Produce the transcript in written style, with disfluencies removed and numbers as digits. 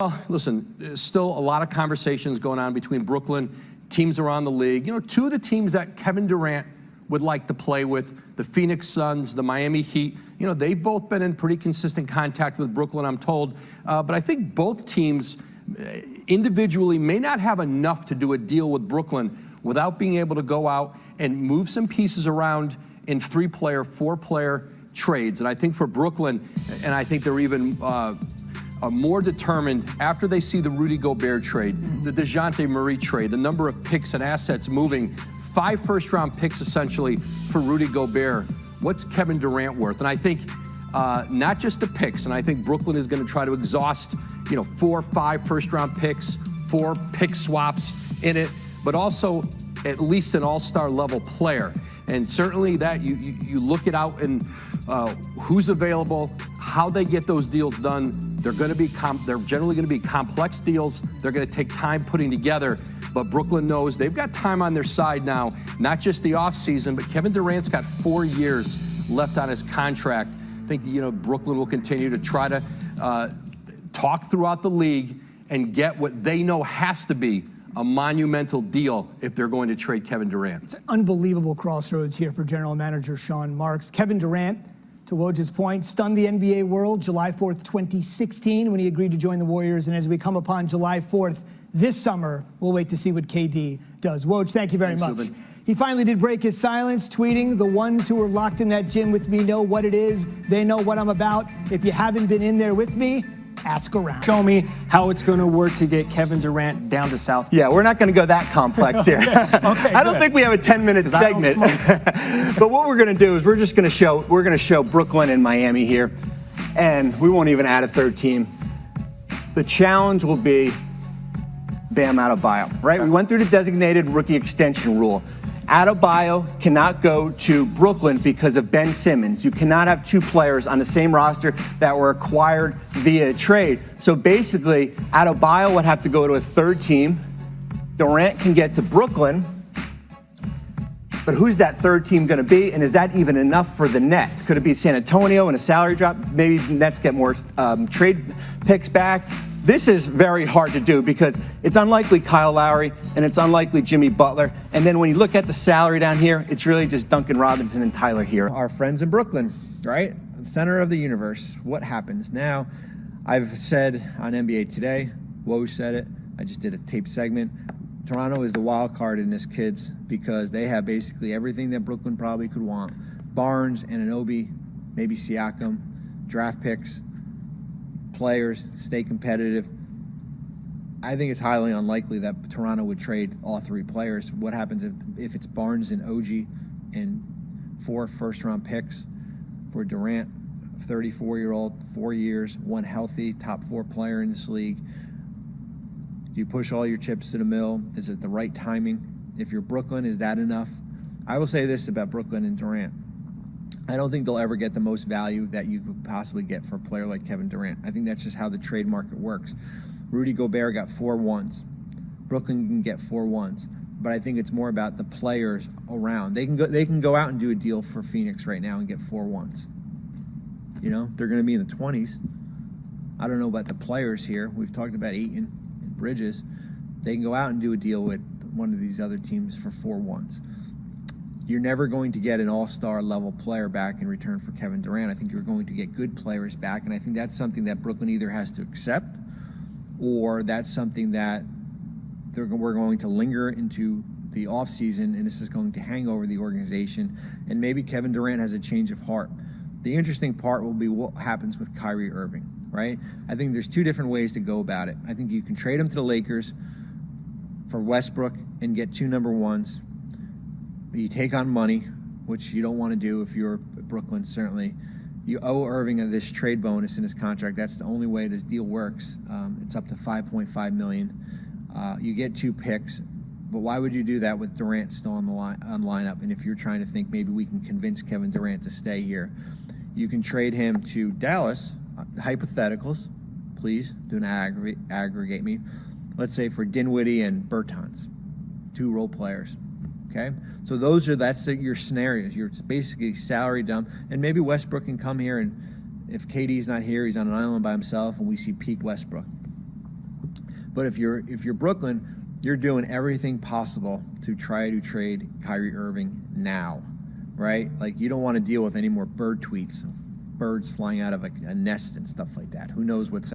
Well, listen, there's still a lot of conversations going on between Brooklyn, teams around the league. You know, two of the teams that Kevin Durant would like to play with, the Phoenix Suns, the Miami Heat, you know, they've both been in pretty consistent contact with Brooklyn, I'm told. But I think both teams individually may not have enough to do a deal with Brooklyn without being able to go out and move some pieces around in 3-player, 4-player trades. And I think for Brooklyn, and I think they're even more determined after they see the Rudy Gobert trade, the DeJounte Murray trade, the number of picks and assets moving, 5 first-round picks essentially for Rudy Gobert. What's Kevin Durant worth? And I think not just the picks, and I think Brooklyn is going to try to exhaust, 4 or 5 first-round picks, 4 pick swaps in it, but also at least an all-star level player. And certainly that you look it out and who's available, how they get those deals done. They're going to be they're generally going to be complex deals. They're going to take time putting together. But Brooklyn knows they've got time on their side now, not just the offseason, but Kevin Durant's got 4 years left on his contract. I think Brooklyn will continue to try to talk throughout the league and get what they know has to be a monumental deal if they're going to trade Kevin Durant. It's an unbelievable crossroads here for general manager Sean Marks. Kevin Durant, to Woj's point, stunned the NBA world July 4th, 2016 when he agreed to join the Warriors. And as we come upon July 4th this summer, we'll wait to see what KD does. Woj, thank you very much. Ruben. He finally did break his silence, tweeting, "The ones who were locked in that gym with me know what it is. They know what I'm about. If you haven't been in there with me, ask around." Show me how it's going to work to get Kevin Durant down to South. Yeah, we're not going to go that complex here. Okay, I don't think we have a 10-minute segment. But what we're going to do is we're going to show Brooklyn and Miami here, and we won't even add a third team. The challenge will be Bam Adebayo, right? We went through the designated rookie extension rule. Adebayo cannot go to Brooklyn because of Ben Simmons. You cannot have 2 players on the same roster that were acquired via trade. So basically, Adebayo would have to go to a third team. Durant can get to Brooklyn. But who's that third team going to be? And is that even enough for the Nets? Could it be San Antonio and a salary drop? Maybe the Nets get more trade picks back. This is very hard to do because it's unlikely Kyle Lowry and it's unlikely Jimmy Butler. And then when you look at the salary down here, it's really just Duncan Robinson and Tyler Hero. Our friends in Brooklyn, right? The center of the universe. What happens now? I've said on NBA Today, Woj said it, I just did a tape segment. Toronto is the wild card in this, kids, because they have basically everything that Brooklyn probably could want. Barnes, Anunoby, maybe Siakam, draft picks, players, stay competitive. I think it's highly unlikely that Toronto would trade all 3 players. What happens if it's Barnes and OG and 4 first-round picks for Durant, 34-year-old, 4 years, 1 healthy, top 4 player in this league? Do you push all your chips to the mill? Is it the right timing? If you're Brooklyn, is that enough? I will say this about Brooklyn and Durant. I don't think they'll ever get the most value that you could possibly get for a player like Kevin Durant. I think that's just how the trade market works. Rudy Gobert got 4 1s. Brooklyn can get 4 1s. But I think it's more about the players around. They can go out and do a deal for Phoenix right now and get 4 1s. They're going to be in the 20s. I don't know about the players here. We've talked about Ayton and Bridges. They can go out and do a deal with one of these other teams for 4 1s. You're never going to get an all-star level player back in return for Kevin Durant. I think you're going to get good players back, and I think that's something that Brooklyn either has to accept or that's something that we're going to linger into the offseason, and this is going to hang over the organization, and maybe Kevin Durant has a change of heart. The interesting part will be what happens with Kyrie Irving, right? I think there's 2 different ways to go about it. I think you can trade him to the Lakers for Westbrook and get 2 number 1s. You take on money, which you don't want to do if you're Brooklyn, certainly. You owe Irving this trade bonus in his contract. That's the only way this deal works. It's up to $5.5 million. You get 2 picks, but why would you do that with Durant still on lineup? And if you're trying to think maybe we can convince Kevin Durant to stay here, you can trade him to Dallas. Hypotheticals, please don't aggregate me. Let's say for Dinwiddie and Bertans, 2 role players. Okay, so that's your scenarios. You're basically salary dump, and maybe Westbrook can come here, and if KD's not here, he's on an island by himself, and we see peak Westbrook. But if you're Brooklyn, you're doing everything possible to try to trade Kyrie Irving now, right? Like, you don't want to deal with any more bird tweets, birds flying out of a nest and stuff like that. Who knows what's